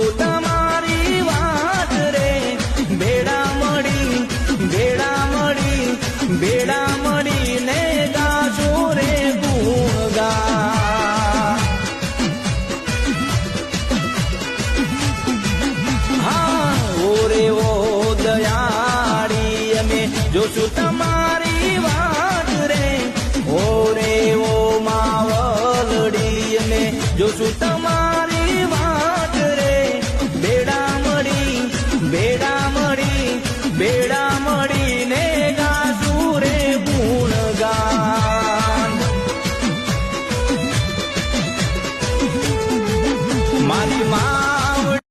જોશું તમારી વાત રે ભેડા મળીને ગાશો રે ગુણગાન હા ઓરે ઓ દયાળી અમે જોશું તમારી